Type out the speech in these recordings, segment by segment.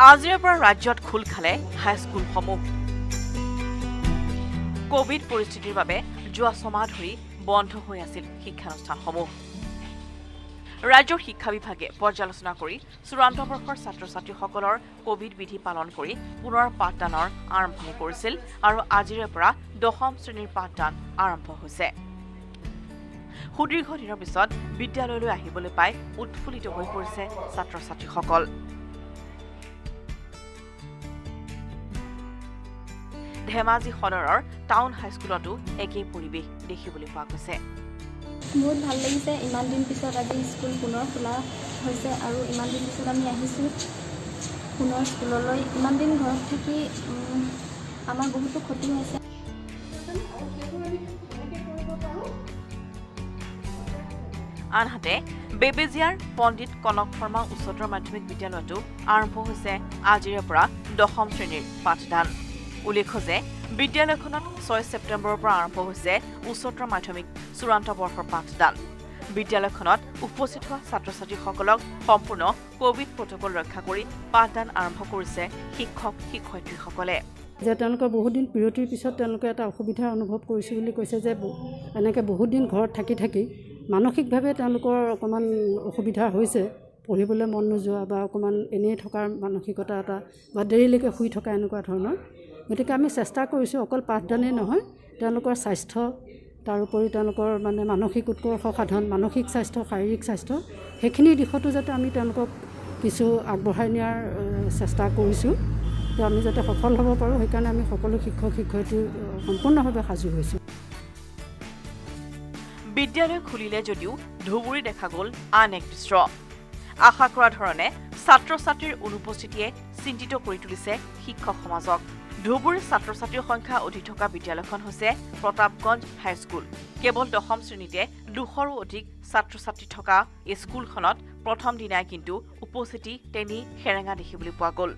আজিৰে পৰা ৰাজ্যত খোল খালে হাইস্কুলসমূহ। কোভিড পৰিস্থিতিৰ বাবে যোৱা ছমাহ ধৰি বন্ধ হৈ আছিল শিক্ষানুষ্ঠানসমূহ। ৰাজ্যৰ শিক্ষা বিভাগে পৰ্যালোচনা কৰি চূড়ান্ত বৰ্ষৰ ছাত্ৰ ছাত্ৰীসকলৰ কোভিড বিধি পালন কৰি পুনৰ পাঠদানৰ আৰম্ভণি কৰিছিল আৰু আজিৰে পৰা 10ম শ্ৰেণীৰ পাঠদান আৰম্ভ হৈছে। সুদীৰ্ঘ দিনৰ পিছত বিদ্যালয়লৈ আহিবলৈ পাই উৎফুল্লিত হৈ পৰিছে ছাত্ৰ ছাত্ৰীসকল। ধেমাজি সদৰৰ টাউন হাইস্কুলতো একেই পৰিৱেশ দেখিবলৈ পোৱা গৈছে। বহুত ভাল লাগিছে, ইমান দিন পিছত আজি স্কুল পুনৰ খোলা হৈছে আৰু ইমান দিন পিছত আমি আহিছোঁ পুনৰ স্কুললৈ। ইমান দিন ঘৰত থাকি আমাৰ বহুতো ক্ষতি হৈছে। আনহাতে বেবেজিয়াৰ পণ্ডিত কনক শৰ্মা উচ্চতৰ মাধ্যমিক বিদ্যালয়তো আৰম্ভ হৈছে আজিৰে পৰা 10ম শ্ৰেণীৰ পাঠদান। উল্লেখ্য যে বিদ্যালয়খনত 6 ছেপ্টেম্বৰৰ পৰা আৰম্ভ হৈছে উচ্চতৰ মাধ্যমিক চূড়ান্ত বৰ্ষৰ পাঠদান। বিদ্যালয়খনত উপস্থিত হোৱা ছাত্ৰ ছাত্ৰীসকলক সম্পূৰ্ণ কোভিড প্ৰটকল ৰক্ষা কৰি পাঠদান আৰম্ভ কৰিছে শিক্ষক শিক্ষয়িত্ৰীসকলে। যে তেওঁলোকৰ বহুত দিন বিৰতিৰ পিছত তেওঁলোকে এটা অসুবিধা অনুভৱ কৰিছে বুলি কৈছে যে এনেকৈ বহুত দিন ঘৰত থাকি মানসিকভাৱে তেওঁলোকৰ অকণমান অসুবিধা হৈছে, পঢ়িবলৈ মন নোযোৱা বা অকণমান এনেই থকাৰ মানসিকতা এটা বা দেৰিলৈকে শুই থকা এনেকুৱা ধৰণৰ। গতিকে আমি চেষ্টা কৰিছোঁ অকল পাঠদানেই নহয়, তেওঁলোকৰ স্বাস্থ্য, তাৰোপৰি তেওঁলোকৰ মানসিক উৎকৰ্ষ সাধন, মানসিক স্বাস্থ্য, শাৰীৰিক স্বাস্থ্য, সেইখিনি দিশতো যাতে আমি তেওঁলোকক কিছু আগবঢ়াই নিয়াৰ চেষ্টা কৰিছোঁ। তো আমি যাতে সফল হ'ব পাৰোঁ, সেইকাৰণে আমি সকলো শিক্ষক শিক্ষয়িত্ৰী সম্পূৰ্ণভাৱে সাজু হৈছোঁ। বিদ্যালয় খুলিলে যদিও ধুবুৰী দেখা গ'ল আন এক দৃশ্য। আশা কৰা ধৰণে ছাত্ৰ ছাত্ৰীৰ অনুপস্থিতিয়ে চিন্তিত কৰি তুলিছে শিক্ষক সমাজক। ধুবুৰীৰ ছাত্ৰ ছাত্ৰীৰ সংখ্যা অধিক থকা বিদ্যালয়খন হৈছে প্ৰতাপগঞ্জ হাইস্কুল। কেৱল 10ম শ্ৰেণীতে 200ৰো অধিক ছাত্ৰ ছাত্ৰী থকা এই স্কুলখনত প্ৰথম দিনাই কিন্তু উপস্থিতি তেনি সেৰেঙা দেখিবলৈ পোৱা গ'ল।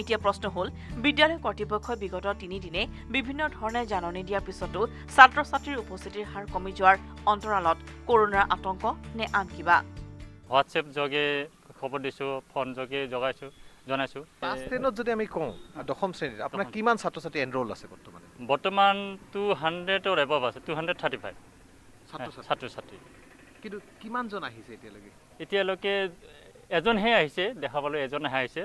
এতিয়া প্ৰশ্ন হ'ল, বিদ্যালয় কৰ্তৃপক্ষই বিগত 3 দিনে বিভিন্ন ধৰণে জাননী দিয়াৰ পিছতো ছাত্ৰ ছাত্ৰীৰ উপস্থিতিৰ হাৰ কমি যোৱাৰ অন্তৰালত কৰোনাৰ আতংক নে আন কিবা? হোৱাটছএপ যোগে খবৰ দিছোঁ, ফোন যোগে জনাইছোঁ। ক্লাছ 10ত যদি আমি কওঁ 10ম শ্ৰেণীত আপোনাৰ কিমান ছাত্ৰ ছাত্ৰী এনৰোল আছে বৰ্তমান? বৰ্তমান 200ৰ এবাভ আছে, 235 ছাত্ৰ ছাত্ৰী। কিন্তু কিমানজন আহিছে এতিয়ালৈকে? এতিয়ালৈকে এজনহে আহিছে, দেখা পালোঁ এজনহে আহিছে,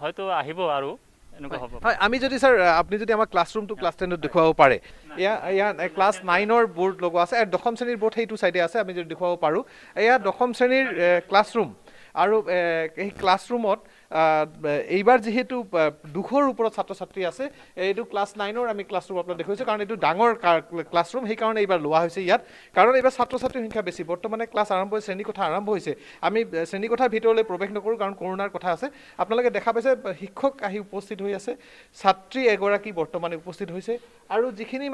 হয়তো আহিব আৰু এনেকুৱা হ'ব। হয়, আমি যদি ছাৰ আপুনি যদি আমাৰ ক্লাছৰুমটো ক্লাছ 10ত দেখুৱাব পাৰে, এয়া ক্লাছ 9ৰ বৰ্ড লগোৱা আছে আৰু 10ম শ্ৰেণীৰ বৰ্ড সেইটো চাইডে আছে, আমি যদি দেখুৱাব পাৰোঁ। এয়া 10ম শ্ৰেণীৰ ক্লাছৰুম আৰু এই ক্লাছৰুমত এইবাৰ যিহেতু 200ৰ ওপৰত ছাত্ৰ ছাত্ৰী আছে, এইটো ক্লাছ 9ৰ আমি ক্লাছৰুম আপোনাক দেখুৱাইছোঁ, কাৰণ এইটো ডাঙৰ ক্লাছৰুম, সেইকাৰণে এইবাৰ লোৱা হৈছে ইয়াত, কাৰণ এইবাৰ ছাত্ৰ ছাত্ৰীৰ সংখ্যা বেছি। বৰ্তমানে ক্লাছ আৰম্ভ হৈছে, শ্ৰেণীকোঠা আৰম্ভ হৈছে। আমি শ্ৰেণীকোঠাৰ ভিতৰলৈ প্ৰৱেশ নকৰোঁ, কাৰণ কৰোণাৰ কথা আছে। আপোনালোকে দেখা পাইছে শিক্ষক আহি উপস্থিত হৈ আছে, ছাত্ৰী এগৰাকী বৰ্তমানে উপস্থিত হৈছে, আৰু যিখিনি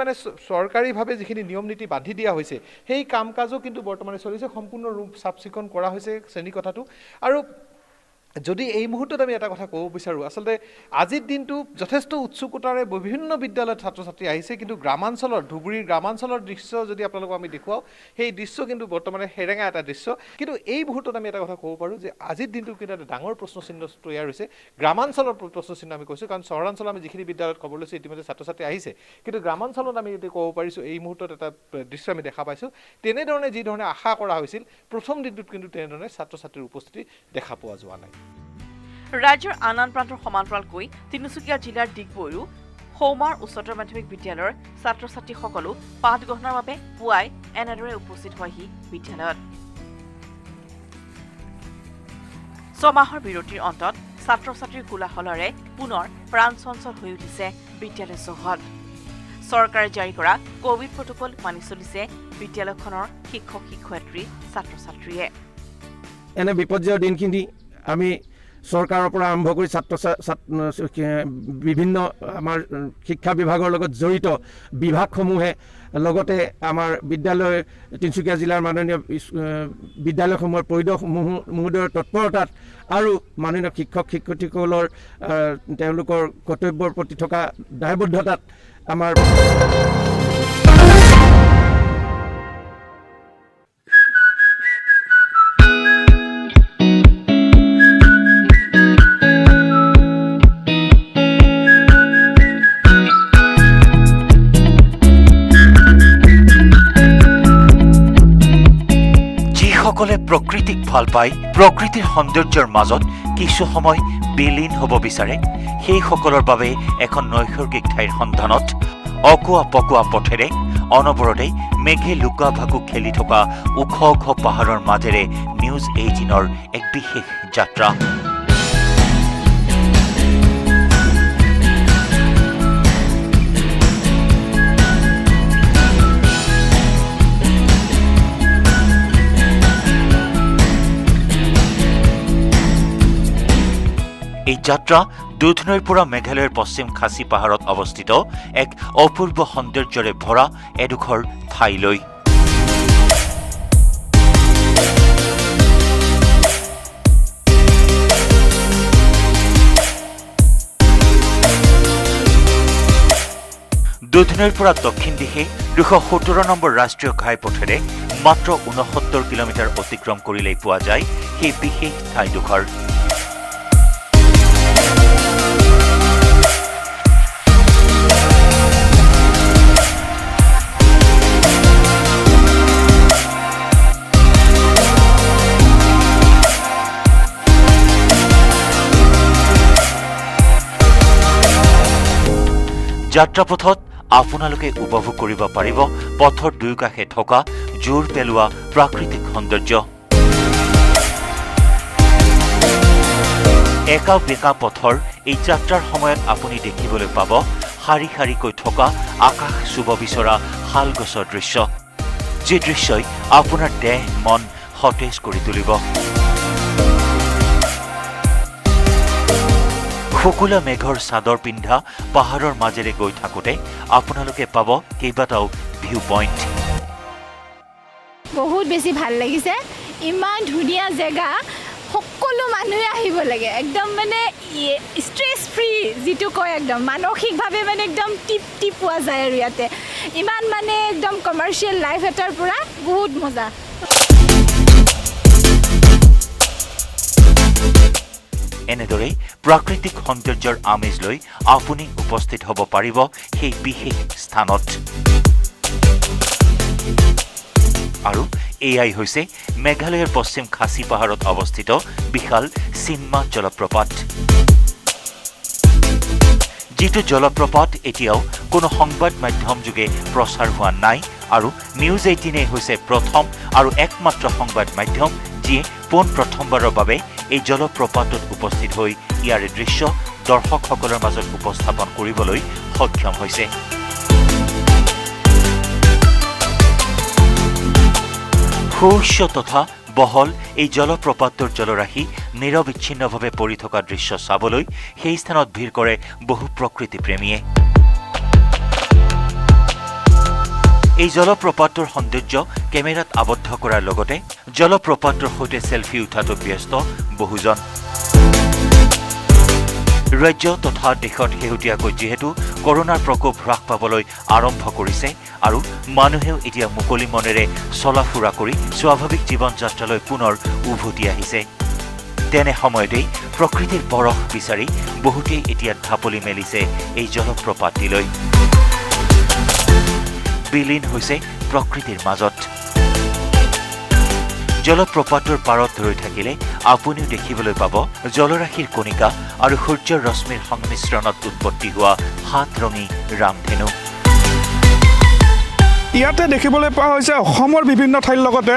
চৰকাৰীভাৱে যিখিনি নিয়ম নীতি বান্ধি দিয়া হৈছে সেই কাম কাজো কিন্তু বৰ্তমানে চলিছে। সম্পূৰ্ণ ৰুম চাফ চিকুণ কৰা হৈছে শ্ৰেণীকোঠাটো। আৰু যদি এই মুহূৰ্তত আমি এটা কথা ক'ব বিচাৰোঁ, আচলতে আজিৰ দিনটো যথেষ্ট উৎসুকতাৰে বিভিন্ন বিদ্যালয়ত ছাত্ৰ ছাত্ৰী আহিছে, কিন্তু গ্ৰামাঞ্চলৰ ধুবুৰীৰ গ্ৰামাঞ্চলৰ দৃশ্য যদি আপোনালোকক আমি দেখুৱাওঁ, সেই দৃশ্য কিন্তু বৰ্তমানে সেৰেঙা এটা দৃশ্য। কিন্তু এই মুহূৰ্তত আমি এটা কথা ক'ব পাৰোঁ যে আজিৰ দিনটো কিন্তু এটা ডাঙৰ প্ৰশ্নচিহ্ন তৈয়াৰ হৈছে। গ্ৰামাঞ্চলৰ প্ৰশ্নচিহ্ন আমি কৈছোঁ, কাৰণ চহৰাঞ্চলত আমি যিখিনি বিদ্যালয়ত খবৰ লৈছোঁ ইতিমধ্যে ছাত্ৰ ছাত্ৰী আহিছে, কিন্তু গ্ৰামাঞ্চলত আমি এতিয়া ক'ব পাৰিছোঁ এই মুহূৰ্তত এটা দৃশ্য আমি দেখা পাইছোঁ। তেনেধৰণে যিধৰণে আশা কৰা হৈছিল প্ৰথম দিনটোত কিন্তু তেনেধৰণে ছাত্ৰ ছাত্ৰীৰ উপস্থিতি দেখা পোৱা যোৱা নাই। ৰাজ্যৰ আন আন প্ৰান্তৰ সমান্তৰালকৈ তিনিচুকীয়া জিলাৰ ডিগবৈৰো সৌমাৰ উচ্চতৰ মাধ্যমিক বিদ্যালয়ৰ ছাত্ৰ ছাত্ৰীসকলো পাঠ গ্ৰহণৰ বাবে পুৱাই এনেদৰে উপস্থিত হয়হি বিদ্যালয়ত। 6 মাহৰ বিৰতিৰ অন্তত ছাত্ৰ ছাত্ৰীৰ কোলাহলেৰে পুনৰ প্ৰাণ চঞ্চল হৈ উঠিছে বিদ্যালয় চৌহদ। চৰকাৰে জাৰি কৰা কোভিড প্ৰটকল মানি চলিছে বিদ্যালয়খনৰ শিক্ষক শিক্ষয়িত্ৰী ছাত্ৰ ছাত্ৰীয়ে। এনে বিপৰ্যয়ৰ দিনখিনি আমি চৰকাৰৰ পৰা আৰম্ভ কৰি বিভিন্ন আমাৰ শিক্ষা বিভাগৰ লগত জড়িত বিভাগসমূহে লগতে আমাৰ বিদ্যালয় তিনিচুকীয়া জিলাৰ মাননীয় বিদ্যালয়সমূহৰ পৰিদৰ্শক মহোদয়ৰ তৎপৰতাত আৰু মাননীয় শিক্ষক শিক্ষয়িত্ৰীসকলৰ তেওঁলোকৰ কৰ্তব্যৰ প্ৰতি থকা দায়বদ্ধতাত আমাৰ ভাল পাই প্ৰকৃতিৰ সৌন্দৰ্যৰ মাজত কিছু সময় বিলীন হ'ব বিচাৰে সেইসকলৰ বাবে এখন নৈসৰ্গিক ঠাইৰ সন্ধানত অকোৱা পকোৱা পথেৰে অনবৰতে মেঘে লুকা ভাকু খেলি থকা ওখ ওখ পাহাৰৰ মাজেৰে নিউজ 18ৰ এক বিশেষ যাত্ৰা। এই যাত্ৰা দুধনৈৰ পৰা মেঘালয়ৰ পশ্চিম খাচী পাহাৰত অৱস্থিত এক অপূৰ্ব সৌন্দৰ্যৰে ভৰা এডোখৰ ঠাইলৈ। দুধনৈৰ পৰা দক্ষিণ দিশে ২৭০ নম্বৰ ৰাষ্ট্ৰীয় ঘাইপথেৰে মাত্ৰ ৬৯ কিলোমিটাৰ অতিক্ৰম কৰিলেই পোৱা যায় সেই বিশেষ ঠাইডোখৰ। যাত্ৰাপথত আপোনালোকে উপভোগ কৰিব পাৰিব পথৰ দুয়োকাষে থকা জোৰ পেলোৱা প্ৰাকৃতিক সৌন্দৰ্য। একা বেকা পথৰ এই যাত্ৰাৰ সময়ত আপুনি দেখিবলৈ পাব শাৰী শাৰীকৈ থকা আকাশ চুব বিচৰা শাল গছৰ দৃশ্য, যি দৃশ্যই আপোনাৰ দেহ মন সতেজ কৰি তুলিব। শুকুলা মেঘৰ চাদৰ পিন্ধা পাহাৰৰ মাজেৰে গৈ থাকোঁতে আপোনালোকে পাব কেইবাটাও ভিউ পইণ্ট। বহুত বেছি ভাল লাগিছে, ইমান ধুনীয়া জেগা, সকলো মানুহে আহিব লাগে, একদম মানে ষ্ট্ৰেছ ফ্ৰী যিটো কয়, একদম মানসিকভাৱে মানে একদম তৃপ্তি পোৱা যায় আৰু ইয়াতে ইমান মানে একদম কমাৰ্চিয়েল লাইফ এটাৰ পৰা বহুত মজা। এনেদৰেই প্ৰাকৃতিক সৌন্দৰ্যৰ আমেজ লৈ আপুনি উপস্থিত হ'ব পাৰিব সেই বিশেষ স্থানত। আৰু এয়াই হৈছে মেঘালয়ৰ পশ্চিম খাচী পাহাৰত অৱস্থিত বিশাল চিনমা জলপ্ৰপাত, যিটো জলপ্ৰপাত এতিয়াও কোনো সংবাদ মাধ্যম যোগে প্ৰচাৰ হোৱা নাই আৰু নিউজ 18 হৈছে প্ৰথম আৰু একমাত্ৰ সংবাদ মাধ্যম যিয়ে প্ৰথমবাৰৰ বাবে এই জলপ্ৰপাতত উপস্থিত হৈ ইয়াৰে দৃশ্য দৰ্শকসকলৰ মাজত উপস্থাপন কৰিবলৈ সক্ষম হৈছে। সুউচ্চ তথা বহল এই জলপ্ৰপাতৰ জলৰাশি নিৰবিচ্ছিন্নভাৱে পৰি থকা দৃশ্য চাবলৈ সেই স্থানত ভিৰ কৰে বহু প্ৰকৃতিপ্ৰেমীয়ে। এই জলপ্ৰপাতৰ সৌন্দৰ্য কেমেৰাত আবদ্ধ কৰাৰ লগতে জলপ্ৰপাতৰ সৈতে সেলফি উঠাটো ব্যস্ত বহুজন। ৰাজ্য তথা দেশত শেহতীয়াকৈ যিহেতু কৰোনাৰ প্ৰকোপ হ্ৰাস পাবলৈ আৰম্ভ কৰিছে আৰু মানুহেও এতিয়া মুকলি মনেৰে চলা ফুৰা কৰি স্বাভাৱিক জীৱন যাত্ৰালৈ পুনৰ উভতি আহিছে, তেনে সময়তেই প্ৰকৃতিৰ পৰশ বিচাৰি বহুতেই এতিয়া ঢাপলি মেলিছে এই জলপ্ৰপাতটিলৈ। বিলীন হৈছে প্ৰকৃতিৰ মাজত। জলপ্ৰপাতৰ পাৰত ৰৈ থাকিলে আপুনিও দেখিবলৈ পাব জলৰাশিৰ কণিকা আৰু সূৰ্যৰ ৰশ্মিৰ সংমিশ্ৰণত উৎপত্তি হোৱা ৭ ৰঙী ৰামধেনু। ইয়াতে দেখিবলৈ পোৱা হৈছে অসমৰ বিভিন্ন ঠাইৰ লগতে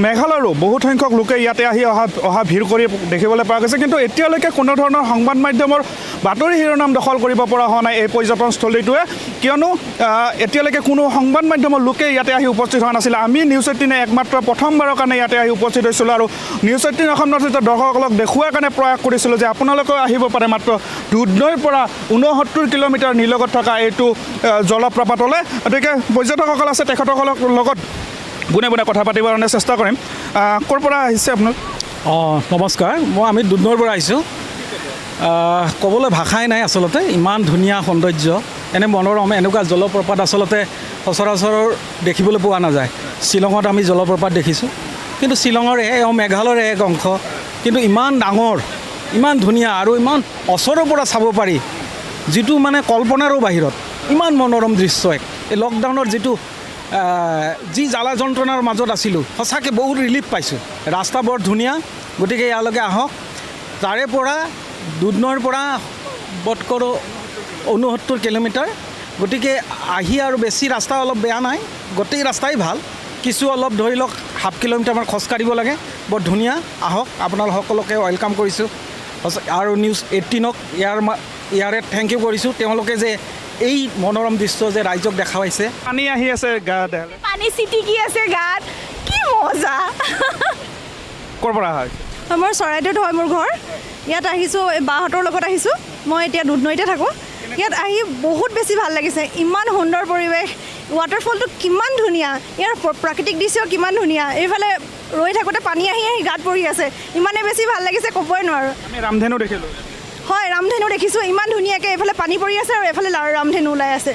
মেঘালয়ৰো বহুত সংখ্যক লোকে ইয়াতে আহি অহা ভিৰ কৰি দেখিবলৈ পোৱা গৈছে, কিন্তু এতিয়ালৈকে কোনো ধৰণৰ সংবাদ মাধ্যমৰ বাতৰি শিৰোনাম দখল কৰিব পৰা হোৱা নাই এই পৰ্যটনস্থলীটোৱে, কিয়নো এতিয়ালৈকে কোনো সংবাদ মাধ্যমৰ লোকে ইয়াতে আহি উপস্থিত হোৱা নাছিলে। আমি নিউজ 18 একমাত্ৰ প্ৰথমবাৰৰ কাৰণে ইয়াতে আহি উপস্থিত হৈছিলোঁ আৰু নিউজ 18 অসমত দৰ্শকসকলক দেখুওৱাৰ কাৰণে প্ৰয়াস কৰিছিলোঁ যে আপোনালোকেও আহিব পাৰে মাত্ৰ দুধনৈৰ পৰা ৬৯ কিলোমিটাৰ নিলগত থকা এইটো জলপ্ৰপাতলৈ। গতিকে পৰ্যটকসকল আছে, তেখেতসকলৰ লগত পোনে পোনে কথা পাতিবৰ কাৰণে চেষ্টা কৰিম। ক'ৰ পৰা আহিছে আপোনাক? নমস্কাৰ, আমি দুধনৈৰ পৰা আহিছোঁ। ক'বলৈ ভাষাই নাই আচলতে, ইমান ধুনীয়া সৌন্দৰ্য, এনে মনোৰম এনেকুৱা জলপ্ৰপাত আচলতে সচৰাচৰ দেখিবলৈ পোৱা নাযায়। শ্বিলঙত আমি জলপ্ৰপাত দেখিছোঁ, কিন্তু শ্বিলঙৰ মেঘালয়ৰ এক অংশ, কিন্তু ইমান ডাঙৰ, ইমান ধুনীয়া আৰু ইমান ওচৰৰ পৰা চাব পাৰি, যিটো মানে কল্পনাৰো বাহিৰত, ইমান মনোৰম দৃশ্য। এই লকডাউনৰ যিটো যি জ্বালা যন্ত্ৰণাৰ মাজত আছিলোঁ সঁচাকৈ বহুত ৰিলিফ পাইছোঁ ৰাস্তা বৰ ধুনীয়া গতিকে ইয়ালৈকে আহক তাৰে পৰা দুধনৈৰ পৰা বটকৰ 69 কিলোমিটাৰ গতিকে আহি আৰু বেছি ৰাস্তা অলপ বেয়া নাই গোটেই ৰাস্তাই ভাল কিছু অলপ ধৰি লওক হাফ কিলোমিটাৰমান খোজকাঢ়িব লাগে বৰ ধুনীয়া আহক আপোনালোক সকলোকে ৱেলকাম কৰিছোঁ আৰু নিউজ 18ক ইয়াৰে থেংক ইউ কৰিছোঁ তেওঁলোকে যে এই মনোৰম দৃশ্য যে ৰাইজক দেখাইছে পানী আহি আছে গাত পানী চিটিকি আছে গাত কি মজা ক'ৰ পৰা হয় মোৰ চৰাইদেউত হয় মোৰ ঘৰ ইয়াত আহিছোঁ বাহঁতৰ লগত আহিছোঁ মই এতিয়া দুধনৈতে থাকোঁ ইয়াত আহি বহুত বেছি ভাল লাগিছে ইমান সুন্দৰ পৰিৱেশ ৱাটাৰফলটো কিমান ধুনীয়া ইয়াৰ প্ৰাকৃতিক দৃশ্য কিমান ধুনীয়া এইফালে ৰৈ থাকোঁতে পানী আহি আহি গাত পৰি আছে ইমানে বেছি ভাল লাগিছে ক'বই নোৱাৰোঁ আমি ৰামধেনু দেখিলোঁ হয় ৰামধেনু দেখিছোঁ ইমান ধুনীয়াকৈ এইফালে পানী পৰি আছে আৰু এইফালে ৰামধেনু ওলাই আছে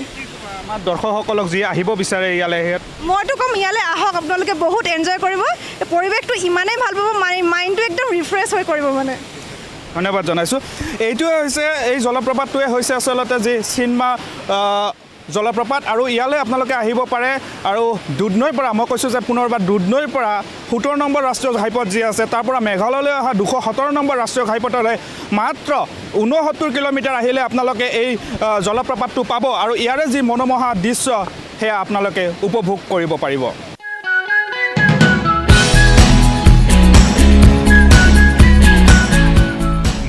আমাৰ দৰ্শকসকলক যি আহিব বিচাৰে ইয়ালৈ মইতো ক'ম ইয়ালৈ আহক আপোনালোকে বহুত এনজয় কৰিব পৰিৱেশটো ইমানেই ভাল পাব মাইণ্ডটো একদম ৰিফ্ৰেছ হৈ কৰিব মানে ধন্যবাদ জনাইছোঁ এইটোৱে হৈছে এই জলপ্ৰপাতটোৱে হৈছে আচলতে যি চিনমা জলপ্ৰপাত আৰু ইয়ালৈ আপোনালোকে আহিব পাৰে আৰু দুধনৈৰ পৰা মই কৈছোঁ যে পুনৰবাৰ দুধনৈৰ পৰা 17 নম্বৰ ৰাষ্ট্ৰীয় ঘাইপথ যি আছে তাৰ পৰা মেঘালয়লৈ অহা 217 নম্বৰ ৰাষ্ট্ৰীয় ঘাইপথলৈ মাত্ৰ 69 কিলোমিটাৰ আহিলে আপোনালোকে এই জলপ্ৰপাতটো পাব আৰু ইয়াৰে যি মনোমোহা দৃশ্য সেয়া আপোনালোকে উপভোগ কৰিব পাৰিব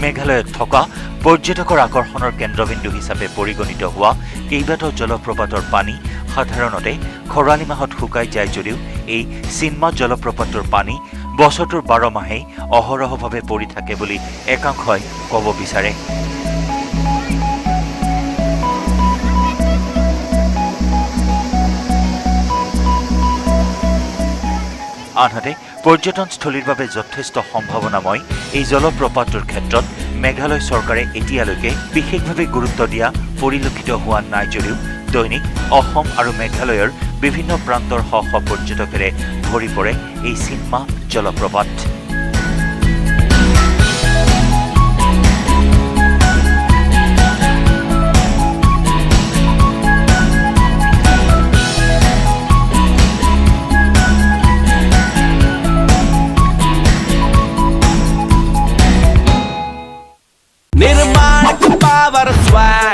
মেঘালয়ত থকা পৰ্যটকৰ আকৰ্ষণৰ কেন্দ্ৰবিন্দু হিচাপে পৰিগণিত হোৱা কেইবাটাও জলপ্ৰপাতৰ পানী সাধাৰণতে খৰালি মাহত শুকাই যায় যদিও এই চিনমা জলপ্ৰপাতৰ পানী বছৰটোৰ 12 মাহেই অহৰহভাৱে পৰি থাকে বুলি একাংশই ক'ব বিচাৰে আনহাতে পৰ্যটনস্থলীৰ বাবে যথেষ্ট সম্ভাৱনাময় এই জলপ্ৰপাতৰ ক্ষেত্ৰত মেঘালয় চৰকাৰে এতিয়ালৈকে বিশেষভাৱে গুৰুত্ব দিয়া পৰিলক্ষিত হোৱা নাই যদিও দৈনিক অসম আৰু মেঘালয়ৰ বিভিন্ন প্ৰান্তৰ শ শ পৰ্যটকেৰে ভৰি পৰে এই চিনমা জলপ্ৰপাত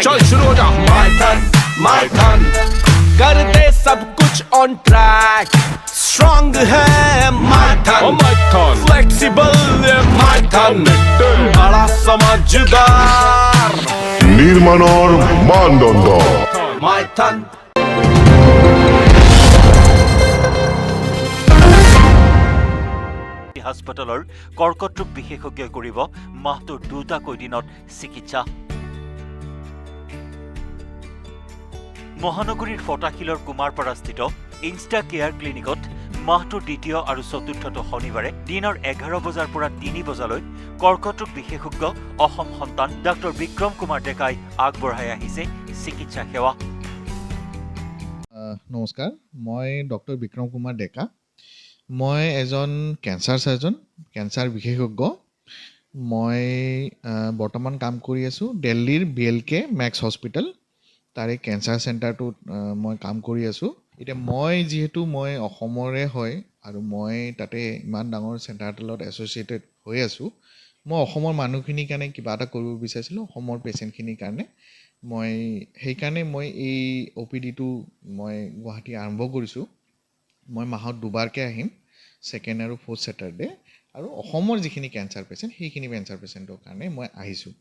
चल शुरू हो जा my turn कर दे सब कुछ on track strong है my turn flexible है my turn बड़ा समझदार নিৰ্মাণৰ মানদণ্ড my turn হাস্পতালৰ কৰ্কট ৰোগ বিশেষজ্ঞই কৰিব মাহটোৰ 2টা দিনত চিকিৎসা মহানগৰীৰ ফটাশিলৰ কুমাৰপাৰাস্থিত ইনষ্টা কেয়াৰ ক্লিনিকত মাহটোৰ 2য় আৰু 4ৰ্থটো শনিবাৰে দিনৰ 11 বজাৰ পৰা 3 বজালৈ কৰ্কট ৰোগ বিশেষজ্ঞ অসম সন্তান ডক্টৰ বিক্ৰম কুমাৰ ডেকাই আগবঢ়াই আহিছে চিকিৎসা সেৱা নমস্কাৰ মই ডক্টৰ বিক্ৰম কুমাৰ ডেকা মই এজন কেঞ্চাৰ সাৰ্জন কেঞ্চাৰ বিশেষজ্ঞ মই বৰ্তমান কাম কৰি আছোঁ দিল্লীৰ BLK Max হস্পিটেল তাৰে কেঞ্চাৰ চেণ্টাৰটোত মই কাম কৰি আছোঁ এতিয়া মই যিহেতু মই অসমৰে হয় আৰু মই তাতে ইমান ডাঙৰ চেণ্টাৰটোলত এছ'চিয়েটেড হৈ আছোঁ মই অসমৰ মানুহখিনিৰ কাৰণে কিবা এটা কৰিব বিচাৰিছিলোঁ অসমৰ পেচেণ্টখিনিৰ কাৰণে মই সেইকাৰণে মই এই OPDটো মই গুৱাহাটী আৰম্ভ কৰিছোঁ মই মাহত 2বাৰকৈ আহিম ছেকেণ্ড আৰু 4th ছেটাৰডে আৰু অসমৰ যিখিনি কেঞ্চাৰ পেচেণ্ট সেইখিনি কেঞ্চাৰ পেচেণ্টৰ কাৰণে মই আহিছোঁ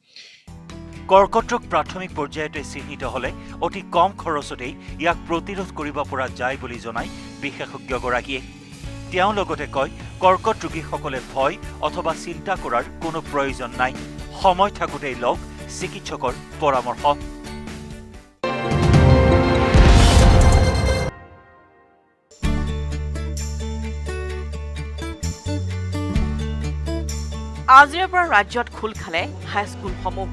কৰ্কট ৰোগ প্ৰাথমিক পৰ্যায়তে চিহ্নিত হ'লে অতি কম খৰচতেই ইয়াক প্ৰতিৰোধ কৰিব পৰা যায় বুলি জনাই বিশেষজ্ঞগৰাকীয়ে তেওঁ লগতে কয় কৰ্কট ৰোগীসকলে ভয় অথবা চিন্তা কৰাৰ কোনো প্ৰয়োজন নাই সময় থাকোঁতেই লওক চিকিৎসকৰ পৰামৰ্শ আজিৰ পৰা ৰাজ্যত খোল খালে হাইস্কুলসমূহ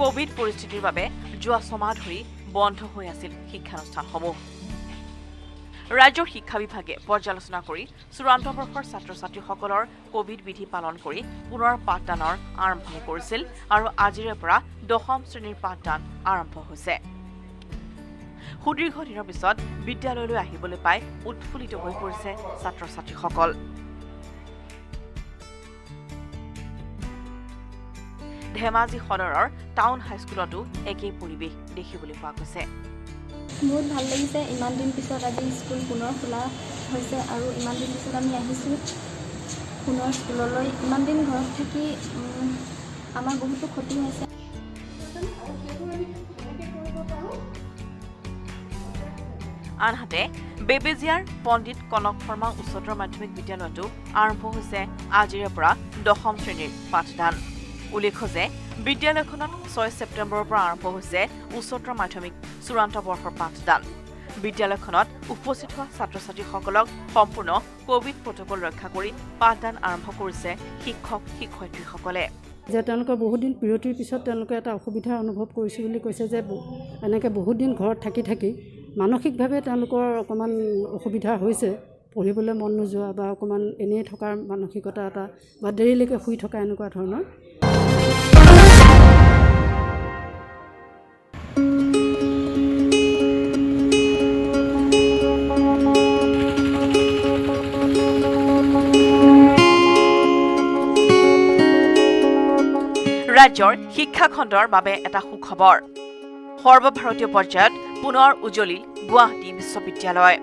কোভিড পৰিস্থিতিৰ বাবে যোৱা ছমাহ ধৰি বন্ধ হৈ আছিল শিক্ষানুষ্ঠানসমূহ ৰাজ্যৰ শিক্ষা বিভাগে পৰ্যালোচনা কৰি চূড়ান্ত বৰ্ষৰ ছাত্ৰ-ছাত্ৰীসকলৰ কোভিড বিধি পালন কৰি পুনৰ পাঠদানৰ আৰম্ভণি কৰিছিল আৰু আজিৰে পৰা 10ম শ্ৰেণীৰ পাঠদান আৰম্ভ হৈছে সুদীৰ্ঘ দিনৰ পিছত বিদ্যালয়লৈ আহিবলৈ পাই উৎফুল্লিত হৈ পৰিছে ছাত্ৰ-ছাত্ৰীসকল। ধেমাজি সদৰৰ টাউন হাইস্কুলতো একেই পৰিৱেশ দেখিবলৈ পোৱা গৈছে। বহুত ভাল লাগিছে, ইমান দিন পিছত আজি স্কুল পুনৰ খোলা হৈছে আৰু ইমান দিন পিছত আমি আহিছোঁ পুনৰ স্কুললৈ। ইমান দিন ঘৰত থাকি আমাৰ বহুতো ক্ষতি হৈছে। আনহাতে বেবেজিয়াৰ পণ্ডিত কনক শৰ্মা উচ্চতৰ মাধ্যমিক বিদ্যালয়তো আৰম্ভ হৈছে আজিৰে পৰা 10ম শ্ৰেণীৰ পাঠদান। উল্লেখ্য যে বিদ্যালয়খনত 6 ছেপ্টেম্বৰৰ পৰা আৰম্ভ হৈছে উচ্চতৰ মাধ্যমিক চূড়ান্ত বৰ্ষৰ পাঠদান। বিদ্যালয়খনত উপস্থিত হোৱা ছাত্ৰ-ছাত্ৰীসকলক সম্পূৰ্ণ কোভিড প্ৰটকল ৰক্ষা কৰি পাঠদান আৰম্ভ কৰিছে শিক্ষক-শিক্ষয়িত্ৰীসকলে। যে তেওঁলোকৰ বহুত দিন বিৰতিৰ পিছত তেওঁলোকে এটা অসুবিধা অনুভৱ কৰিছে বুলি কৈছে যে এনেকৈ বহুত দিন ঘৰত থাকি মানসিকভাৱে তেওঁলোকৰ অকণমান অসুবিধা হৈছে, পঢ়িবলৈ মন নোযোৱা বা অকণমান এনেই থকাৰ মানসিকতা এটা বা দেৰিলৈকে শুই থকা এনেকুৱা ধৰণৰ। ৰাজ্যৰ শিক্ষা খণ্ডৰ বাবে এটা সুখবৰ। সৰ্বভাৰতীয় পৰ্যায়ত পুনৰ উজলিল গুৱাহাটী বিশ্ববিদ্যালয়।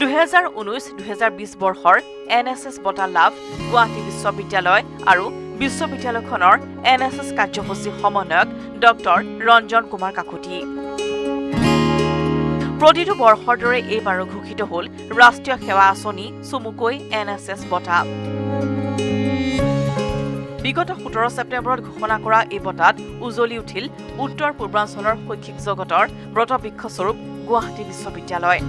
2019-2020 বৰ্ষৰ NSS বঁটা লাভ গুৱাহাটী বিশ্ববিদ্যালয় আৰু বিশ্ববিদ্যালয়খনৰ NSS কাৰ্যসূচী সমন্বয়ক ডক্টৰ ৰঞ্জন কুমাৰ কাকতি। প্ৰতিটো বৰ্ষৰ দৰে এইবাৰো ঘোষিত হ'ল ৰাষ্ট্ৰীয় সেৱা আঁচনি চমুকৈ NSS বঁটা। বিগত 17 ছেপ্টেম্বৰত ঘোষণা কৰা এই বঁটাত উজলি উঠিল উত্তৰ পূৰ্বাঞ্চলৰ শৈক্ষিক জগতৰ ব্ৰতবৃক্ষস্বৰূপ গুৱাহাটী বিশ্ববিদ্যালয়।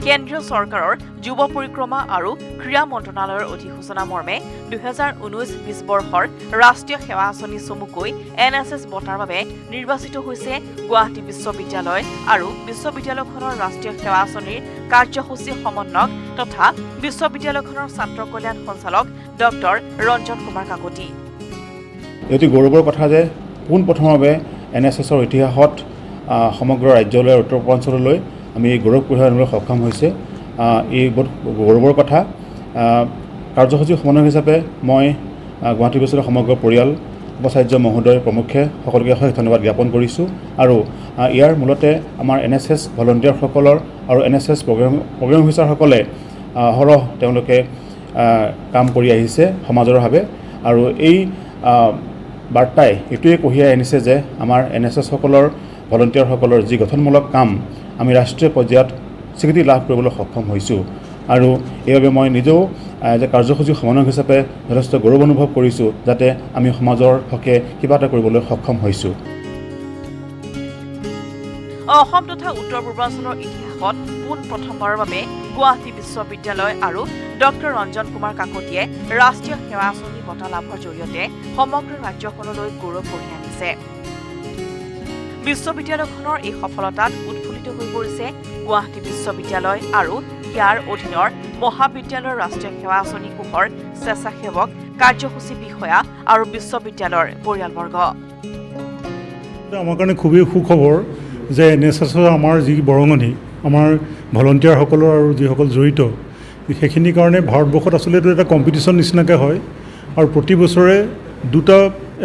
কেন্দ্ৰীয় চৰকাৰৰ যুৱ পৰিক্ৰমা আৰু ক্ৰীড়া মন্ত্ৰণালয়ৰ অধিসূচনা মৰ্মে 2019-20 বৰ্ষৰ ৰাষ্ট্ৰীয় সেৱা আঁচনি চমুকৈ NSS বঁটাৰ বাবে নিৰ্বাচিত হৈছে গুৱাহাটী বিশ্ববিদ্যালয় আৰু বিশ্ববিদ্যালয়খনৰ ৰাষ্ট্ৰীয় সেৱা আঁচনিৰ কাৰ্যসূচী সমন্বয়ক তথা বিশ্ববিদ্যালয়খনৰ ছাত্ৰ কল্যাণ সঞ্চালক ডক্টৰ ৰঞ্জন কুমাৰ কাকতি। অতি গৌৰৱৰ কথা যে পোনপ্ৰথমভাৱে NSSৰ ইতিহাসত সমগ্ৰ ৰাজ্যলৈ উত্তৰ পূৰ্বাঞ্চললৈ আমি এই গৌৰৱ কঢ়িয়াই আনিবলৈ সক্ষম হৈছে। এই বহুত গৌৰৱৰ কথা। কাৰ্যসূচী সমন্বয়ক হিচাপে মই গুৱাহাটী বিশ্ববিদ্যালয়ৰ সমগ্ৰ পৰিয়াল, উপাচাৰ্য মহোদয় প্ৰমুখ্যে সকলোকে অশেষ ধন্যবাদ জ্ঞাপন কৰিছোঁ। আৰু ইয়াৰ মূলতে আমাৰ NSS ভলণ্টিয়াৰসকলৰ আৰু NSS প্ৰগ্ৰেম অফিচাৰসকলে অহৰহ তেওঁলোকে কাম কৰি আহিছে সমাজৰ বাবে। আৰু এই বাৰ্তাই এইটোৱে কঢ়িয়াই আনিছে যে আমাৰ NSSসকলৰ ভলণ্টিয়াৰসকলৰ যি গঠনমূলক কাম আমি ৰাষ্ট্ৰীয় পৰ্যায়ত স্বীকৃতি লাভ কৰিবলৈ সক্ষম হৈছোঁ। আৰু এইবাবে মই নিজেও যে কাৰ্যসূচী সমন্বয়ক হিচাপে যথেষ্ট গৌৰৱ অনুভৱ কৰিছোঁ, যাতে আমি সমাজৰ হকে কিবা এটা কৰিবলৈ সক্ষম হৈছোঁ। অসম তথা উত্তৰ পূৰ্বাঞ্চলৰ ইতিহাসত পোনপ্ৰথমবাৰৰ বাবে গুৱাহাটী বিশ্ববিদ্যালয় আৰু ডক্টৰ ৰঞ্জন কুমাৰ কাকতিয়ে ৰাষ্ট্ৰীয় সেৱা আঁচনি বঁটা লাভৰ জৰিয়তে সমগ্ৰ ৰাজ্যখনলৈ গৌৰৱ কঢ়িয়াই আনিছে। বিশ্ববিদ্যালয়খনৰ এই সফলতাত উৎফুল্লিত হৈ পৰিছে গুৱাহাটী বিশ্ববিদ্যালয় আৰু ইয়াৰ অধীনৰ মহাবিদ্যালয়ৰ ৰাষ্ট্ৰীয় সেৱা আঁচনি কোষৰ স্বেচ্ছাসেৱক, কাৰ্যসূচী বিষয়া আৰু বিশ্ববিদ্যালয়ৰ পৰিয়ালবৰ্গ। আমাৰ কাৰণে খুবেই সুখবৰ যে NSSৰ আমাৰ যি বৰঙণি, আমাৰ ভলণ্টিয়াৰসকলৰ আৰু যিসকল জড়িত, সেইখিনিৰ কাৰণে ভাৰতবৰ্ষত আচলতে এইটো এটা কম্পিটিশ্যন নিচিনাকৈ হয় আৰু প্ৰতি বছৰে 2টা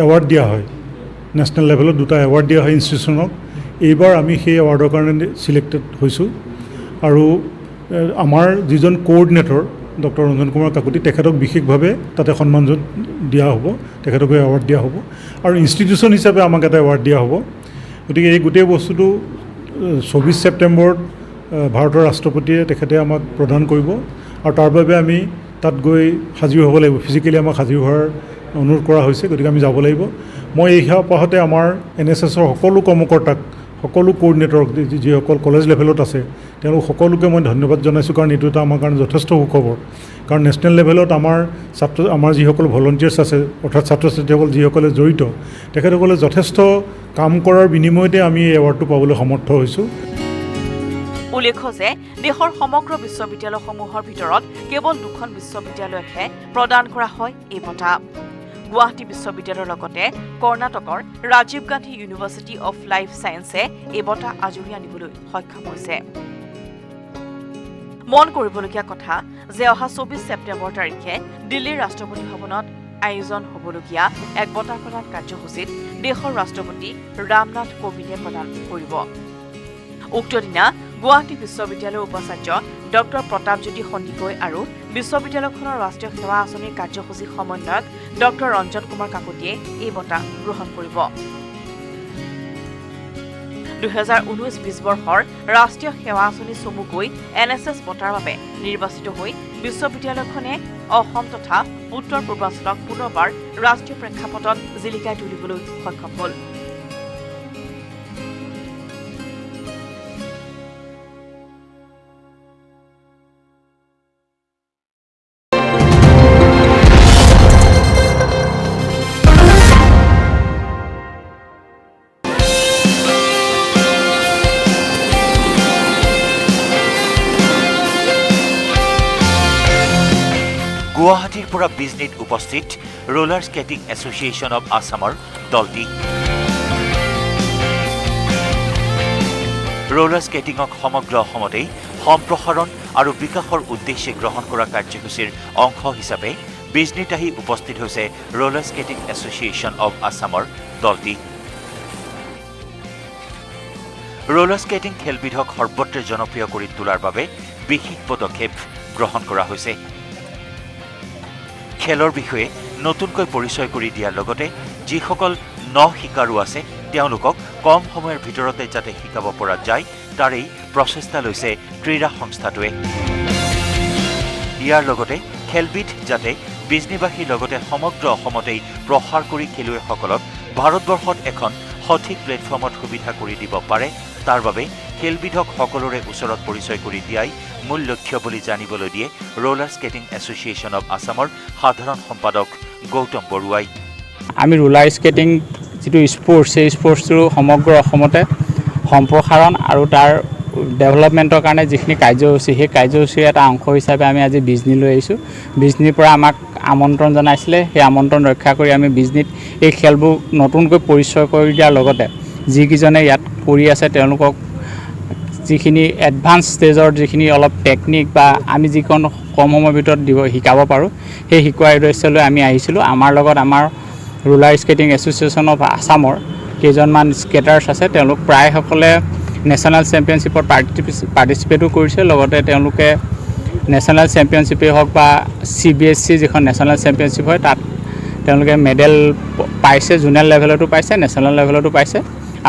এৱাৰ্ড দিয়া হয়। নেশ্যনেল লেভেলত 2টা এৱাৰ্ড দিয়া হয় ইনষ্টিটিউশ্যনক। এইবাৰ আমি সেই এৱাৰ্ডৰ কাৰণে ছিলেক্টেড হৈছোঁ। আৰু আমাৰ যিজন কোঅৰ্ডিনেটৰ ডক্টৰ ৰঞ্জন কুমাৰ কাকতি, তেখেতক বিশেষভাৱে তাতে সন্মানজন দিয়া হ'ব, তেখেতকো এৱাৰ্ড দিয়া হ'ব আৰু ইনষ্টিটিউশ্যন হিচাপে আমাক এটা এৱাৰ্ড দিয়া হ'ব। গতিকে এই গোটেই বস্তুটো 24 ছেপ্টেম্বৰত ভাৰতৰ ৰাষ্ট্ৰপতিয়ে তেখেতে আমাক প্ৰদান কৰিব আৰু তাৰ বাবে আমি তাত গৈ হাজিৰ হ'ব লাগিব। ফিজিকেলি আমাক হাজিৰ হোৱাৰ অনুৰোধ কৰা হৈছে, গতিকে আমি যাব লাগিব। মই এই সপ্তাহতে আমাৰ NSSৰ সকলো কৰ্মকৰ্তাক, সকলো কোঅৰ্ডিনেটৰক, যিসকল কলেজ লেভেলত আছে, তেওঁলোক সকলোকে মই ধন্যবাদ জনাইছোঁ। কাৰণ এইটো এটা আমাৰ কাৰণে যথেষ্ট সুখবৰ। কাৰণ নেশ্যনেল লেভেলত আমাৰ যিসকল ভলণ্টিয়াৰ্ছ আছে, অৰ্থাৎ ছাত্ৰ ছাত্ৰীসকল যিসকলে জড়িত, তেখেতসকলে যথেষ্ট কাম কৰাৰ বিনিময়তে আমি এই এৱাৰ্ডটো পাবলৈ সমৰ্থ হৈছোঁ। উল্লেখ্য যে দেশৰ সমগ্ৰ বিশ্ববিদ্যালয়সমূহৰ ভিতৰত কেৱল 2খন বিশ্ববিদ্যালয়কহে প্ৰদান কৰা হয় এই বঁটা। গুৱাহাটী বিশ্ববিদ্যালয়ৰ লগতে কৰ্ণাটকৰ Rajiv Gandhi university of life ছায়েন্সে এই বঁটা আজৰি আনিবলৈ সক্ষম হৈছে। মন কৰিবলগীয়া কথা যে অহা 24 ছেপ্টেম্বৰ তাৰিখে দিল্লীৰ ৰাষ্ট্ৰপতি ভৱনত আয়োজন হ'বলগীয়া এক বঁটা প্ৰদান কাৰ্যসূচীত দেশৰ ৰাষ্ট্ৰপতি ৰামনাথ কোবিন্দে প্ৰদান কৰিব। উক্ত দিনা গুৱাহাটী বিশ্ববিদ্যালয়ৰ উপাচাৰ্য ডক্টৰ প্ৰতাপজ্যোতি সন্দিকৈ আৰু বিশ্ববিদ্যালয়খনৰ ৰাষ্ট্ৰীয় সেৱা আঁচনিৰ কাৰ্যসূচী সমন্বয়ক ডক্টৰ ৰঞ্জন কুমাৰ কাকতিয়ে এই বঁটা গ্ৰহণ কৰিব। 2019-20 বৰ্ষৰ ৰাষ্ট্ৰীয় সেৱা আঁচনি চমুকৈ NSS বঁটাৰ বাবে নিৰ্বাচিত হৈ বিশ্ববিদ্যালয়খনে অসম তথা উত্তৰ পূৰ্বাঞ্চলক পুনৰবাৰ ৰাষ্ট্ৰীয় প্ৰেক্ষাপটত জিলিকাই তুলিবলৈ সক্ষম হ'ল। গুৱাহাটীৰ পৰা বিজনীত উপস্থিত ৰোলাৰ স্কেটিং এছ'চিয়েশ্যন অৱ আছামৰ দলটি ৰোলাৰ স্কেটিঙক সমগ্ৰ অসমতেই সম্প্ৰসাৰণ আৰু বিকাশৰ উদ্দেশ্যে গ্ৰহণ কৰা কাৰ্যসূচীৰ অংশ হিচাপে বিজনীত আহি উপস্থিত হৈছে ৰোলাৰ স্কেটিং এছ'চিয়েশ্যন অৱ আছামৰ দলটি। ৰোলাৰ স্কেটিং খেলবিধক সৰ্বত্ৰ জনপ্ৰিয় কৰি তোলাৰ বাবে বিশেষ পদক্ষেপ গ্ৰহণ কৰা হৈছে। খেলৰ বিষয়ে নতুনকৈ পৰিচয় কৰি দিয়াৰ লগতে যিসকল শিকাৰু আছে তেওঁলোকক কম সময়ৰ ভিতৰতে যাতে শিকাব পৰা যায় তাৰেই প্ৰচেষ্টা লৈছে ক্ৰীড়া সংস্থাটোৱে। ইয়াৰ লগতে খেলবিধ যাতে বিজনীবাসীৰ লগতে সমগ্ৰ অসমতেই প্ৰসাৰ কৰি খেলুৱৈসকলক ভাৰতবৰ্ষত এখন সঠিক প্লেটফৰ্মত সুবিধা কৰি দিব পাৰে তাৰ বাবে খেলবিধক সকলোৰে ওচৰত পৰিচয় কৰি দিয়াই মূল লক্ষ্য বুলি জানিবলৈ দিয়ে ৰোলাৰ স্কেটিং এছ'চিয়েশ্যন অৱ আছামৰ সাধাৰণ সম্পাদক গৌতম বৰুৱাই। আমি ৰোলাৰ স্কেটিং যিটো স্পৰ্টছ সেই স্পৰ্টছটো সমগ্ৰ অসমতে সম্প্ৰসাৰণ আৰু তাৰ ডেভেলপমেণ্টৰ কাৰণে যিখিনি কাৰ্যসূচী সেই কাৰ্যসূচীৰ এটা অংশ হিচাপে আমি আজি বিজনীলৈ আহিছোঁ। বিজনীৰ পৰা আমাক আমন্ত্ৰণ জনাইছিলে, সেই আমন্ত্ৰণ ৰক্ষা কৰি আমি বিজনীত এই খেলবোৰ নতুনকৈ পৰিচয় কৰি দিয়াৰ লগতে যিকেইজনে ইয়াত কৰি আছে তেওঁলোকক যিখিনি এডভান্স ষ্টেজৰ যিখিনি অলপ টেকনিক বা আমি যিকোনো কম সময়ৰ ভিতৰত শিকাব পাৰোঁ সেই শিকোৱাৰ উদ্দেশ্যলৈ আমি আহিছিলোঁ। আমাৰ লগত আমাৰ ৰোলাৰ স্কেটিং এছ'চিয়েশ্যন অফ আছামৰ কেইজনমান স্কেটাৰ্ছ আছে, তেওঁলোক প্ৰায়সকলে নেশ্যনেল চেম্পিয়নশ্বিপত পাৰ্টিচিপেটো কৰিছে, লগতে তেওঁলোকে নেশ্যনেল চেম্পিয়নশ্বিপেই হওক বা CBSE যিখন নেশ্যনেল চেম্পিয়নশ্বিপ হয় তাত তেওঁলোকে মেডেল পাইছে, জুনিয়ৰ লেভেলতো পাইছে, নেশ্যনেল লেভেলতো পাইছে।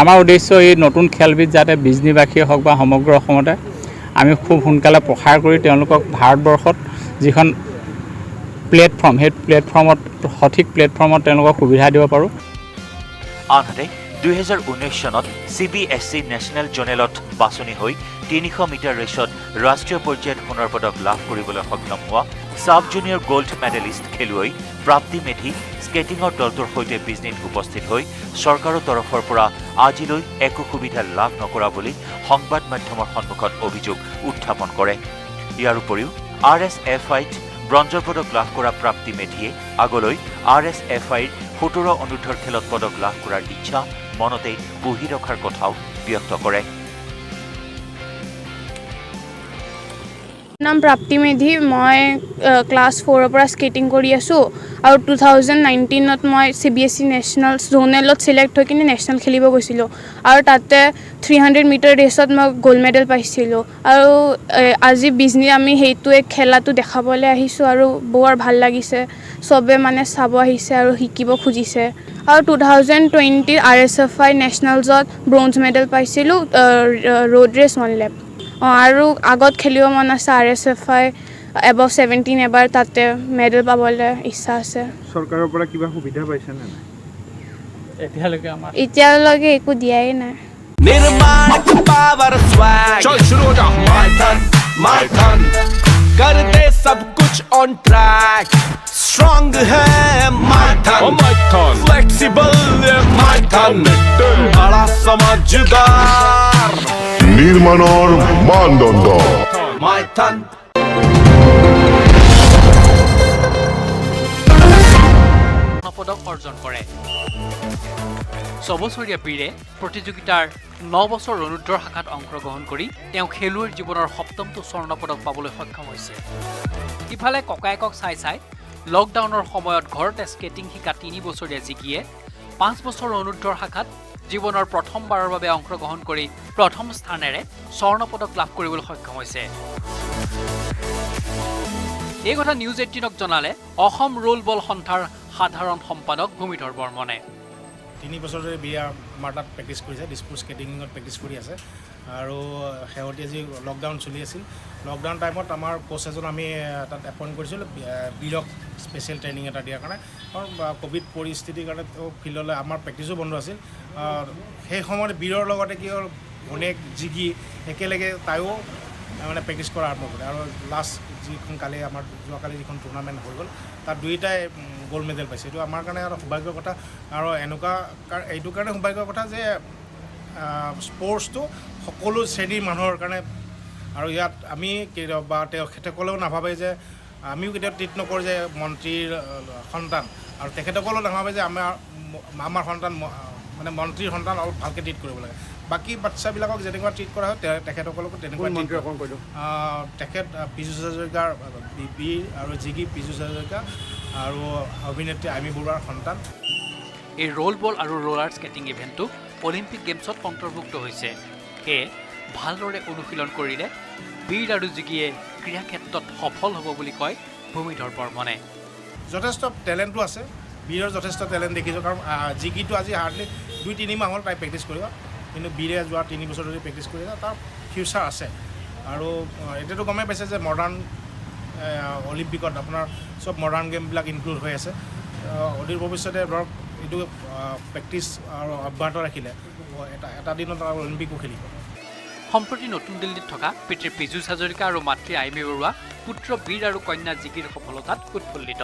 আমাৰ উদ্দেশ্য এই নতুন খেলবিধ যাতে বিজনীবাসীয়ে হওক বা সমগ্ৰ অসমতে আমি খুব সোনকালে প্ৰসাৰ কৰি তেওঁলোকক ভাৰতবৰ্ষত যিখন প্লেটফৰ্ম সেই প্লেটফৰ্মত সঠিক প্লেটফৰ্মত তেওঁলোকক সুবিধা দিব পাৰোঁ। আনহাতে 2019 চনত CBSE নেশ্যনেল জোনেলত বাছনি হৈ 300 মিটাৰ ৰেচত ৰাষ্ট্ৰীয় পৰ্যায়ত সোণৰ পদক লাভ কৰিবলৈ সক্ষম হোৱা ছাব জুনিয়ৰ গ'ল্ড মেডেলিষ্ট খেলুৱৈ প্ৰাপ্তি মেধি স্কেটিঙৰ দলটোৰ সৈতে বিজনীত উপস্থিত হৈ চৰকাৰৰ তৰফৰ পৰা আজিলৈ একো সুবিধা লাভ নকৰা বুলি সংবাদ মাধ্যমৰ সন্মুখত অভিযোগ উত্থাপন কৰে। ইয়াৰ উপৰিও RSFIত ব্ৰঞ্জৰ পদক লাভ কৰা প্ৰাপ্তি মেধিয়ে আগলৈ RSFIৰ 17 অনুৰ্ধৰ খেলত পদক লাভ কৰাৰ ইচ্ছা মনতে পুহি ৰখাৰ কথাও ব্যক্ত কৰে। নাম প্ৰাপ্তি মেধি, মই ক্লাছ 4ৰ পৰা স্কেটিং কৰি আছোঁ আৰু 2019ত মই CBSE নেশ্যনেল জোনেলত ছিলেক্ট হৈ কিনে নেশ্যনেল খেলিব গৈছিলোঁ আৰু তাতে 300 মিটাৰ ৰেচত মই গ'ল্ড মেডেল পাইছিলোঁ আৰু আজি বিজনীত আমি সেইটোৱে খেলাটো দেখাবলৈ আহিছোঁ আৰু বৰ ভাল লাগিছে, চবে মানে চাব আহিছে আৰু শিকিব খুজিছে। আৰু 2020 RSFI নেশ্যনেলছত ব্ৰঞ্জ মেডেল পাইছিলোঁ ৰোড ৰেচ 1 লেপ। আৰু আগত খেলিব মন আছে RSFI above 17 এবাৰ তাতে মেডেল পাবলৈ ইচ্ছা আছে। চৰকাৰৰ পৰা কিবা সুবিধা পাইছে নে নাই? এতিয়ালৈকে একো দিয়াই নাই। निर्माण का पावर स्वैग चल शुरू हो जा माय थन कर दे सब कुछ ऑन ट्रैक स्ट्रांग है माय थन फ्लेक्सिबल माय थन बड़ा समझदार নিৰ্মাণৰ মানদণ্ড माय थन পদক অৰ্জন কৰে। 6 বছৰীয়া বীৰে প্ৰতিযোগিতাৰ 9 বছৰ অনুৰ্ধৰ শাখাত অংশগ্ৰহণ কৰি তেওঁ খেলুৱৈৰ জীৱনৰ 7টো স্বৰ্ণ পদক পাবলৈ সক্ষম হৈছে। ইফালে ককায়েকক চাই লকডাউনৰ সময়ত ঘৰতে স্কেটিং শিকা 3 বছৰীয়া জিকিয়ে 5 বছৰ অনুৰ্ধৰ শাখাত জীৱনৰ প্ৰথমবাৰৰ বাবে অংশগ্ৰহণ কৰি প্ৰথম স্থানেৰে স্বৰ্ণ পদক লাভ কৰিবলৈ সক্ষম হৈছে। এই কথা নিউজ 18ক জনালে অসম ৰোল বল সন্থাৰ সাধাৰণ সম্পাদক ভূমিধৰ বৰ্মনে। 3 বছৰ ধৰি বিয়া আমাৰ তাত প্ৰেক্টিছ কৰিছে, দিছপুৰ স্কেটিঙত প্ৰেক্টিছ কৰি আছে। আৰু শেহতীয়া যি লকডাউন চলি আছিল, লকডাউন টাইমত আমাৰ কোচ এজন আমি তাত এপইণ্ট কৰিছিলোঁ বীৰক স্পেচিয়েল ট্ৰেইনিং এটা দিয়াৰ কাৰণে। কাৰণ ক'ভিড পৰিস্থিতিৰ কাৰণে ফিল্ডলৈ আমাৰ প্ৰেক্টিছো বন্ধ আছিল। সেই সময়ত বীৰৰ লগতে কি হ'ল অনেক জিকি একেলগে তাইও মানে প্ৰেক্টিছ কৰা আৰম্ভ কৰে। আৰু লাষ্ট যিখন যোৱাকালি যিখন টুৰ্ণামেণ্ট হৈ গ'ল তাত দুয়োটাই গ'ল্ড মেডেল পাইছে। এইটো আমাৰ কাৰণে আৰু সৌভাগ্যৰ কথা। আৰু এইটো কাৰণে সৌভাগ্যৰ কথা যে স্পৰ্টছটো সকলো শ্ৰেণীৰ মানুহৰ কাৰণে। আৰু ইয়াত আমি বা তেখেতসকলেও নাভাবে যে আমিও কেতিয়াও ট্ৰিট নকৰোঁ যে মন্ত্ৰীৰ সন্তান, আৰু তেখেতসকলেও নাভাবে যে আমাৰ সন্তান মানে মন্ত্ৰীৰ সন্তান অলপ ভালকৈ ট্ৰিট কৰিব লাগে। বাকী বাচ্চাবিলাকক যেনেকুৱা ট্ৰিট কৰা হয় তেখেতসকলকো তেনেকুৱা তেখেত পীযুষ হাজৰিকাৰ বীৰ আৰু জিকি পীযুষ হাজৰিকা আৰু অভিনেত্ৰী আইমী বৰুৱাৰ সন্তান। এই ৰোল বল আৰু ৰোলাৰ স্কেটিং ইভেণ্টটো অলিম্পিক গেমছত অন্তৰ্ভুক্ত হৈছে। সেয়ে ভালদৰে অনুশীলন কৰিলে বীৰ আৰু জিকিয়ে ক্ৰীড়া ক্ষেত্ৰত সফল হ'ব বুলি কয় ভূমিধৰ বৰ্মনে। যথেষ্ট টেলেণ্টো আছে, বীৰৰ যথেষ্ট টেলেণ্ট দেখিছোঁ। কাৰণ জিকিটো আজি হাৰ্ডলি 2-3 মাহ হ'ল তাই প্ৰেক্টিছ কৰিব, কিন্তু বীৰে যোৱা 3 বছৰ ধৰি প্ৰেক্টিছ কৰি তাৰ ফিউচাৰ আছে। আৰু এতিয়াতো গমেই পাইছে যে মডাৰ্ণ অলিম্পিকত আপোনাৰ চব মডাৰ্ণ গেমবিলাক ইনক্লুড হৈ আছে। অদূৰ ভৱিষ্যতে ধৰক এইটো প্ৰেক্টিছ আৰু অব্যাহত ৰাখিলে এটা দিনত অলিম্পিকো খেলিব। সম্প্ৰতি নতুন দিল্লীত থকা পিতৃ পীযুষ হাজৰিকা আৰু মাতৃ আইমী বৰুৱা পুত্ৰ বীৰ আৰু কন্যা জিকিৰ সফলতাত উৎফুল্লিত।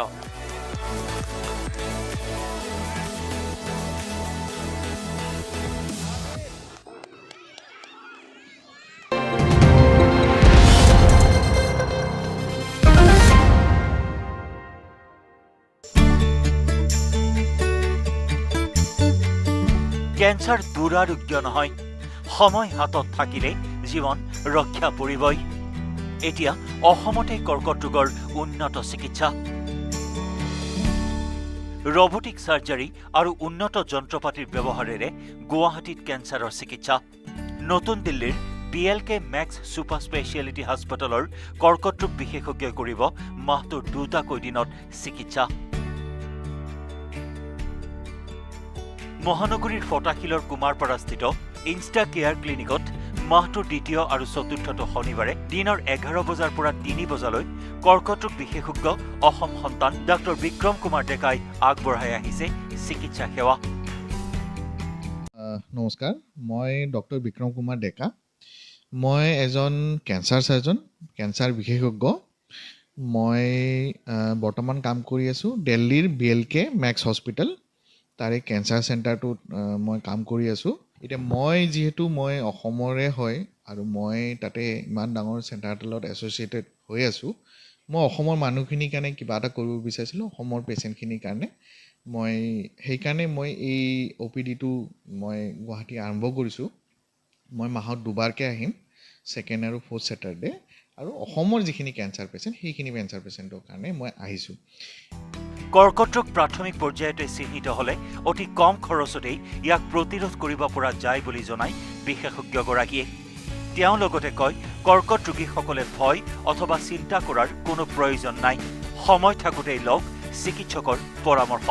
কেঞ্চাৰ দুৰাৰোগ্য নহয়, সময় হাতত থাকিলে জীৱন ৰক্ষা পৰিবই। এতিয়া অসমতে কৰ্কট ৰোগৰ উন্নত চিকিৎসা, ৰবটিক চাৰ্জাৰী আৰু উন্নত যন্ত্ৰপাতিৰ ব্যৱহাৰেৰে গুৱাহাটীত কেঞ্চাৰৰ চিকিৎসা। নতুন দিল্লীৰ BLK মেক্স ছুপাৰ স্পেচিয়েলিটি হাস্পতালৰ কৰ্কট ৰোগ বিশেষজ্ঞই কৰিব মাহটোৰ 2টাকৈ দিনত চিকিৎসা। মহানগৰীৰ ফটাশিলৰ কুমাৰপাৰাস্থিত ইনষ্টা কেয়াৰ ক্লিনিকত মাহটোৰ 2য় আৰু 4টো শনিবাৰে দিনৰ 11 বজাৰ পৰা 3 বজালৈ কৰ্কট ৰোগ বিশেষজ্ঞ অসম সন্তান ডাক্তৰ বিক্ৰম কুমাৰ ডেকাই আগবঢ়াই আহিছে চিকিৎসা সেৱা। নমস্কাৰ, মই ডক্টৰ বিক্ৰম কুমাৰ ডেকা। মই এজন কেঞ্চাৰ চাৰ্জন, কেঞ্চাৰ বিশেষজ্ঞ। মই বৰ্তমান কাম কৰি আছোঁ দিল্লীৰ BLK মেক্স হস্পিটেল, তাৰে কেঞ্চাৰ চেণ্টাৰটোত মই কাম কৰি আছোঁ। এতিয়া মই অসমৰে হয় আৰু মই তাতে ইমান ডাঙৰ চেণ্টাৰটোত এছ'চিয়েটেড হৈ আছোঁ। মই অসমৰ মানুহখিনিৰ কাৰণে কিবা এটা কৰিব বিচাৰিছিলোঁ, অসমৰ পেচেণ্টখিনিৰ কাৰণে। সেইকাৰণে মই এই OPDটো মই গুৱাহাটী আৰম্ভ কৰিছোঁ। মই মাহত 2বাৰকৈ আহিম, 2nd আৰু 4th ছেটাৰডে। আৰু অসমৰ যিখিনি কেঞ্চাৰ পেচেণ্ট সেইখিনি কেঞ্চাৰ পেচেণ্টৰ কাৰণে মই আহিছোঁ। কৰ্কট ৰোগ প্ৰাথমিক পৰ্যায়তে চিহ্নিত হ'লে অতি কম খৰচতেই ইয়াক প্ৰতিৰোধ কৰিব পৰা যায় বুলি জনায় বিশেষজ্ঞগৰাকীয়ে। তেওঁ লগতে কয়, কৰ্কট ৰোগীসকলে ভয় অথবা চিন্তা কৰাৰ কোনো প্ৰয়োজন নাই, সময় থাকোঁতেই লওক চিকিৎসকৰ পৰামৰ্শ।